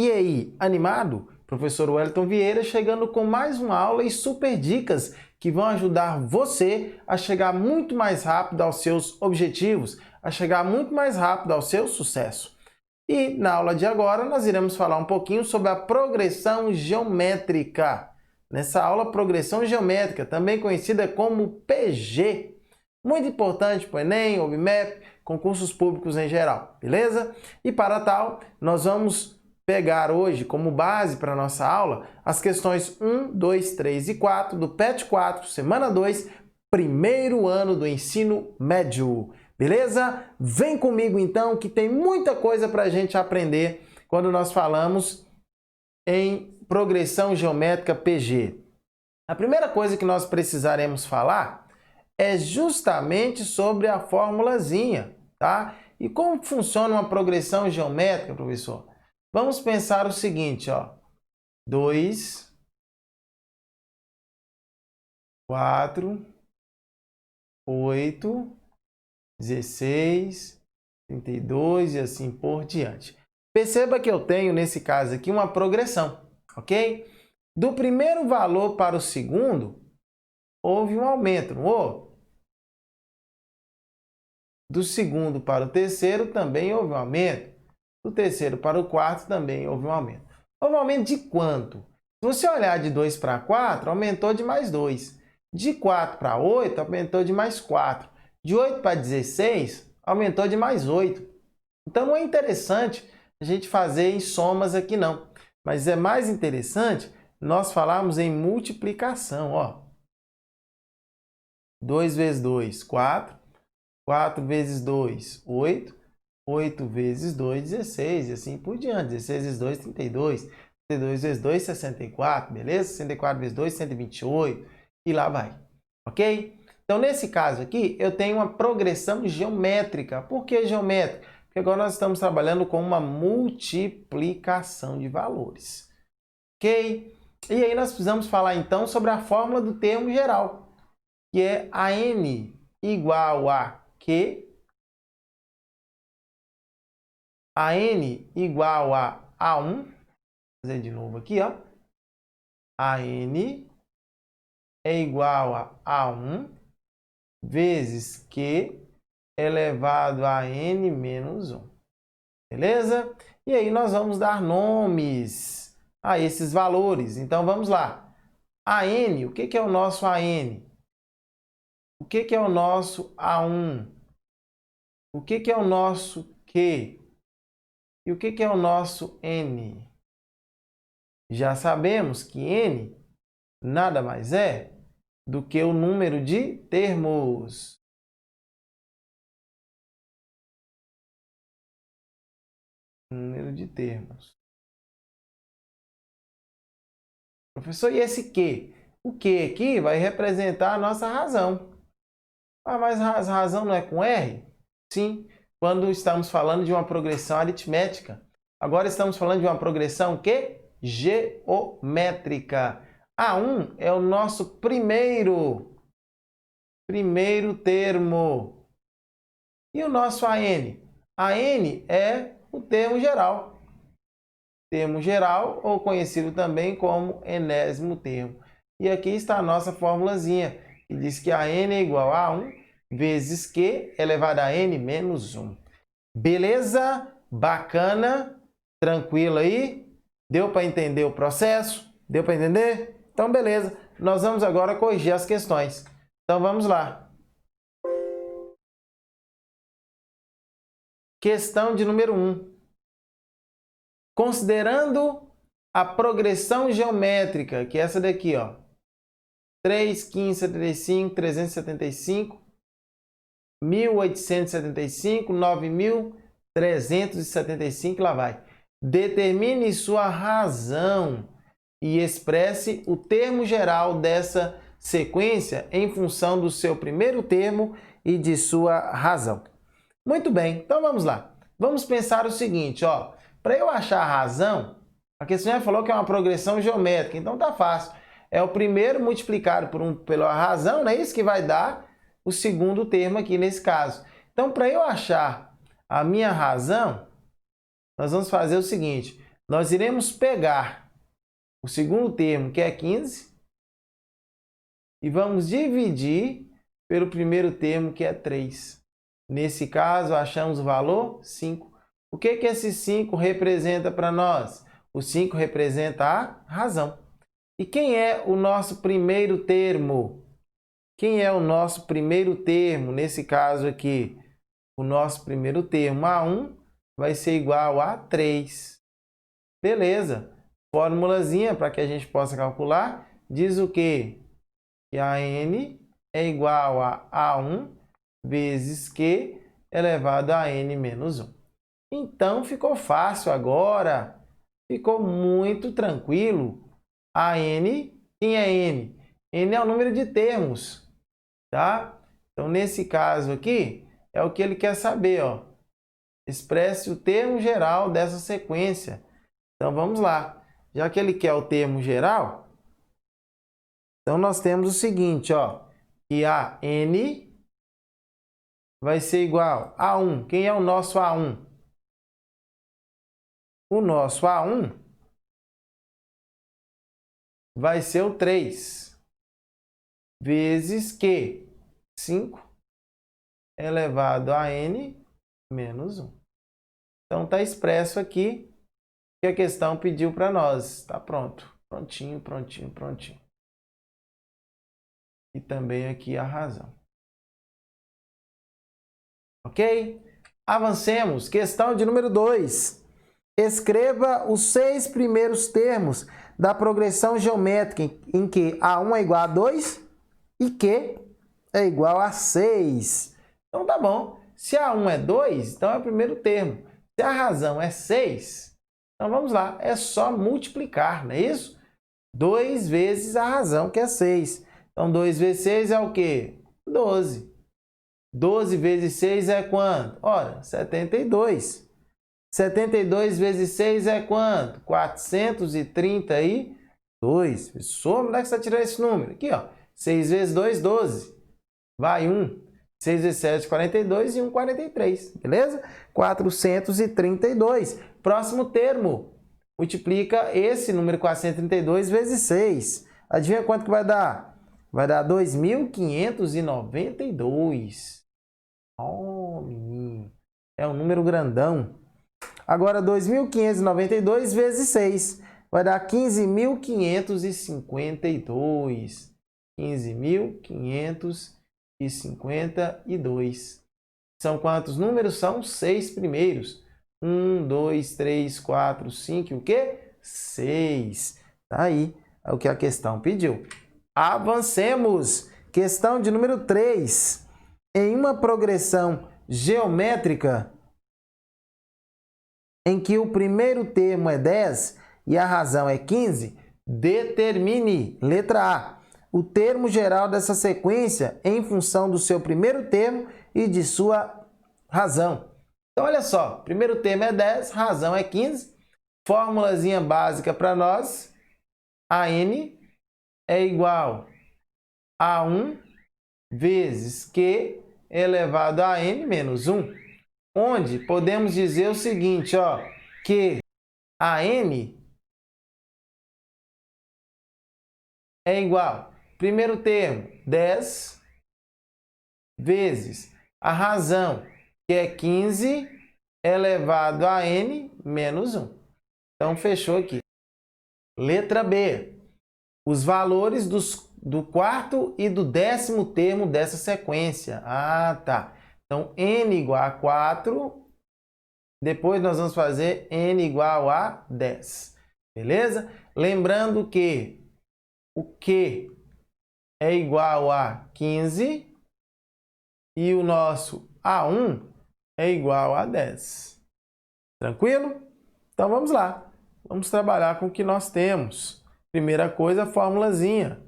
E aí, animado? Professor Wellington Vieira chegando com mais uma aula e super dicas que vão ajudar você a chegar muito mais rápido aos seus objetivos, a chegar muito mais rápido ao seu sucesso. E na aula de agora nós iremos falar um pouquinho sobre a progressão geométrica. Nessa aula, progressão geométrica, também conhecida como PG. Muito importante para o Enem, OBMEP, concursos públicos em geral, beleza? E para tal, nós vamos pegar hoje como base para a nossa aula as questões 1, 2, 3 e 4 do PET 4, semana 2, primeiro ano do ensino médio. Beleza? Vem comigo então que tem muita coisa para a gente aprender quando nós falamos em progressão geométrica PG. A primeira coisa que nós precisaremos falar é justamente sobre a formulazinha, tá? E como funciona uma progressão geométrica, professor? Vamos pensar o seguinte, ó. 2, 4, 8, 16, 32 e assim por diante. Perceba que eu tenho, nesse caso aqui, uma progressão, ok? Do primeiro valor para o segundo, houve um aumento, não houve? Do segundo para o terceiro, também houve um aumento. Do terceiro para o quarto, também houve um aumento. Houve um aumento de quanto? Se você olhar de 2 para 4, aumentou de mais 2. De 4 para 8, aumentou de mais 4. De 8 para 16, aumentou de mais 8. Então, não é interessante a gente fazer em somas aqui, não. Mas é mais interessante nós falarmos em multiplicação. Ó. 2 vezes 2, 4. 4 vezes 2, 8. 8 vezes 2, 16, e assim por diante. 16 vezes 2, 32. 32 vezes 2, 64, beleza? 64 vezes 2, 128, e lá vai, ok? Então, nesse caso aqui, eu tenho uma progressão geométrica. Por que geométrica? Porque agora nós estamos trabalhando com uma multiplicação de valores, ok? E aí nós precisamos falar, então, sobre a fórmula do termo geral, que é a n igual a Q, a n igual a A1, vou fazer de novo aqui, ó. A n é igual a A1 vezes Q elevado a n menos 1. Beleza? E aí nós vamos dar nomes a esses valores. Então vamos lá. A n, o que é o nosso AN? O que é o nosso A1? O que é o nosso Q? E o que é o nosso n? Já sabemos que n nada mais é do que o número de termos. Número de termos. Professor, e esse Q? O Q aqui vai representar a nossa razão. Ah, mas a razão não é com R? Sim, quando estamos falando de uma progressão aritmética. Agora estamos falando de uma progressão que? Geométrica. A1 é o nosso primeiro termo. E o nosso AN? AN é o termo geral. Termo geral, ou conhecido também como enésimo termo. E aqui está a nossa formulazinha, que diz que AN é igual a 1 vezes Q elevado a n menos 1. Beleza? Bacana? Tranquilo aí? Deu para entender o processo? Deu para entender? Então, beleza. Nós vamos agora corrigir as questões. Então, vamos lá. Questão de número 1. Considerando a progressão geométrica, que é essa daqui, ó. 3, 15, 75, 375, 1875, 9375, lá vai. Determine sua razão e expresse o termo geral dessa sequência em função do seu primeiro termo e de sua razão. Muito bem, então vamos lá. Vamos pensar o seguinte, ó. Para eu achar a razão, a questão já falou que é uma progressão geométrica, então tá fácil. É o primeiro multiplicado pela razão, não é isso que vai dar o segundo termo aqui nesse caso. Então, para eu achar a minha razão, nós vamos fazer o seguinte. nós iremos pegar o segundo termo, que é 15, e vamos dividir pelo primeiro termo, que é 3. Nesse caso, achamos o valor 5. O que esse 5 representa para nós? O 5 representa a razão. E quem é o nosso primeiro termo? Quem é o nosso primeiro termo? Nesse caso aqui, o nosso primeiro termo, A1, vai ser igual a 3. Beleza. Formulazinha para que a gente possa calcular, diz o quê? Que a n é igual a A1 vezes Q elevado a n menos 1. Então, ficou fácil agora. Ficou muito tranquilo. A n, quem é n? N é o número de termos, tá? Então, nesse caso aqui, é o que ele quer saber, ó. Expresse o termo geral dessa sequência. Então, vamos lá. Já que ele quer o termo geral, então nós temos o seguinte, ó, que a n vai ser igual a 1. Quem é o nosso A1? O nosso A1 vai ser o 3 vezes Q, 5 elevado a n menos 1. Então, está expresso aqui que a questão pediu para nós. Está pronto. Prontinho, prontinho, prontinho. E também aqui a razão. Ok? Avancemos. Questão de número 2. Escreva os 6 primeiros termos da progressão geométrica em que A1 é igual a 2 e Q é igual a 6. Então, tá bom. Se A1 é 2, então é o primeiro termo. Se a razão é 6, então vamos lá. É só multiplicar, não é isso? 2 vezes a razão, que é 6. Então, 2 vezes 6 é o quê? 12. 12 vezes 6 é quanto? Ora, 72. 72 vezes 6 é quanto? 432. Pessoal, onde é que você está tirando esse número? Aqui, ó. 6 vezes 2, 12. Vai 1. 6 vezes 7, 42 e 1, 43. Beleza? 432. Próximo termo. Multiplica esse número 432 vezes 6. Adivinha quanto que vai dar? Vai dar 2.592. Oh, menino. É um número grandão. Agora, 2.592 vezes 6 vai dar 15.552. 15.552. São quantos números? São 6 primeiros. 1, 2, 3, 4, 5 e o quê? 6. Tá aí. É o que a questão pediu. Avancemos. Questão de número 3. Em uma progressão geométrica em que o primeiro termo é 10 e a razão é 15, determine, letra A, o termo geral dessa sequência em função do seu primeiro termo e de sua razão. Então, olha só, primeiro termo é 10, razão é 15, formulazinha básica para nós, a n é igual a 1 vezes Q elevado a n menos 1. Onde podemos dizer o seguinte, ó, que a n é igual, primeiro termo, 10 vezes a razão, que é 15 elevado a n menos 1. Então, fechou aqui. Letra B. Os valores do quarto e do 10º termo dessa sequência. Ah, tá. Então, n igual a 4, depois nós vamos fazer n igual a 10, beleza? Lembrando que o Q é igual a 15 e o nosso A1 é igual a 10. Tranquilo? Então, vamos lá. Vamos trabalhar com o que nós temos. Primeira coisa, a formulazinha.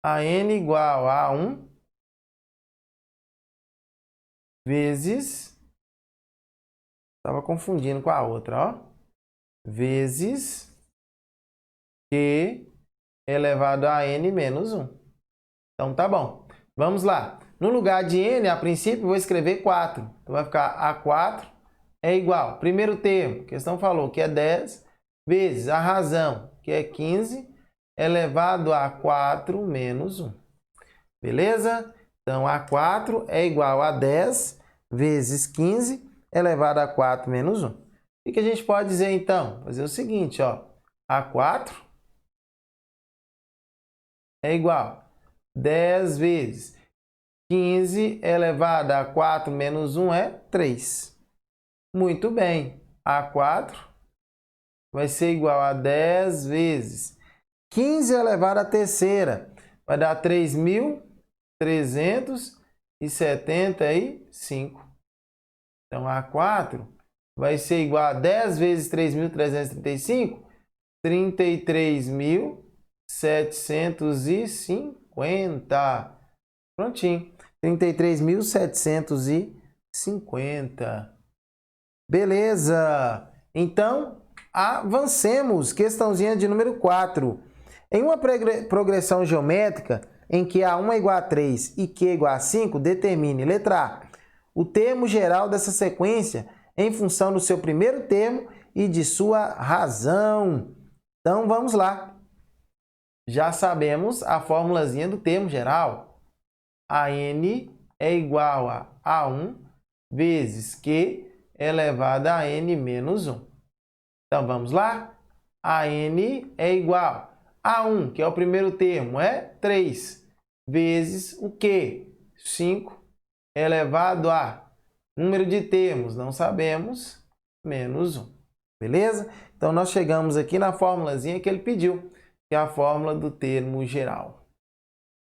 A n igual a 1 vezes, estava confundindo com a outra, ó, vezes Q elevado a n menos 1. Então, tá bom. Vamos lá. No lugar de n, a princípio, vou escrever 4. Então, vai ficar A4 é igual. Primeiro termo, a questão falou que é 10 vezes a razão, que é 15, elevado a 4 menos 1. Beleza? Então, A4 é igual a 10 vezes 15 elevado a 4 menos 1. O que a gente pode dizer, então? Fazer o seguinte, ó. A4 é igual a 10 vezes 15 elevado a 4 menos 1 é 3. Muito bem. A4 vai ser igual a 10 vezes 15 elevado à terceira. Vai dar 3.375. Então, A4 vai ser igual a 10 vezes 3.335, 33.750. Prontinho. 33.750. Beleza. Então, avancemos. Questãozinha de número 4. Em uma progressão geométrica em que A1 é igual a 3 e Q é igual a 5, determine, letra A, o termo geral dessa sequência em função do seu primeiro termo e de sua razão. Então, vamos lá. Já sabemos a formulazinha do termo geral. AN é igual a A1 vezes Q elevado a N menos 1. Então, vamos lá? AN é igual a A1, que é o primeiro termo, é 3, vezes o Q, 5, elevado a número de termos, não sabemos, menos 1. Beleza? Então, nós chegamos aqui na formulazinha que ele pediu, que é a fórmula do termo geral.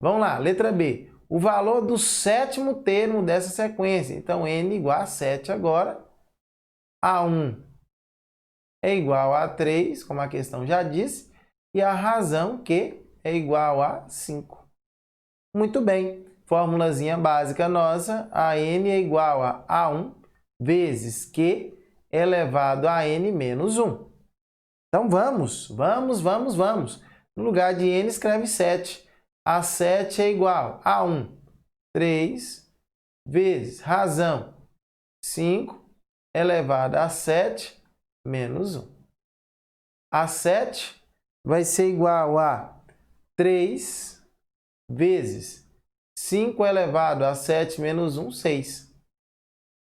Vamos lá, letra B. O valor do sétimo termo dessa sequência. Então, N igual a 7 agora. A1 é igual a 3, como a questão já disse. E a razão Q é igual a 5. Muito bem. Formulazinha básica nossa. A N é igual a A1 vezes Q elevado a N menos 1. Então, vamos. No lugar de N, escreve 7. A 7 é igual a 1, 3, vezes razão 5 elevado a 7 menos 1. A 7 vai ser igual a 3 vezes 5 elevado a 7 menos 1, 6.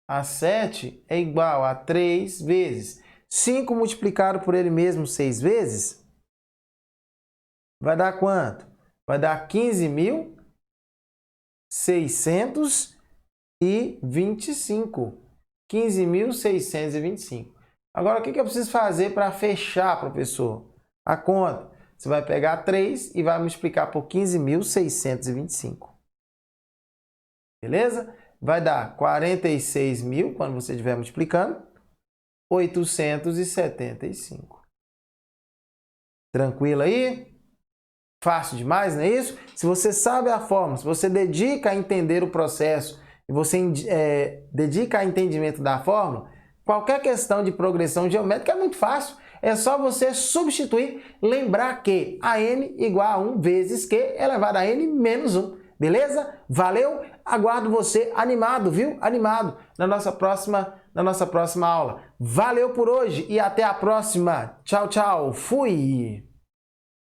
A 7 é igual a 3 vezes 5 multiplicado por ele mesmo 6 vezes. Vai dar quanto? Vai dar 15.625. 15.625. Agora, o que eu preciso fazer para fechar, professor? A conta. Você vai pegar 3 e vai multiplicar por 15.625. Beleza? Vai dar 46.000, quando você estiver multiplicando, 875. Tranquilo aí? Fácil demais, não é isso? Se você sabe a fórmula, se você dedica a entender o processo e você dedica a entendimento da fórmula, qualquer questão de progressão geométrica é muito fácil. É só você substituir, lembrar que a n igual a 1 vezes q elevado a n menos 1. Beleza? Valeu? Aguardo você animado, viu? Animado na nossa próxima aula. Valeu por hoje e até a próxima. Tchau, tchau. Fui!